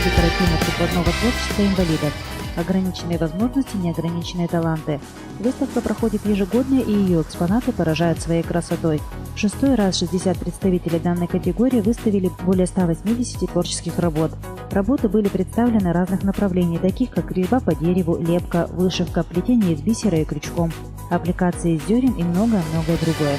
декоративно-прикладного творчества инвалидов. Ограниченные возможности, неограниченные таланты. Выставка проходит ежегодно, и ее экспонаты поражают своей красотой. В 6-й раз 60 представителей данной категории выставили более 180 творческих работ. Работы были представлены разных направлений, таких как резьба по дереву, лепка, вышивка, плетение из бисера и крючком, аппликации из зерен и многое-многое другое.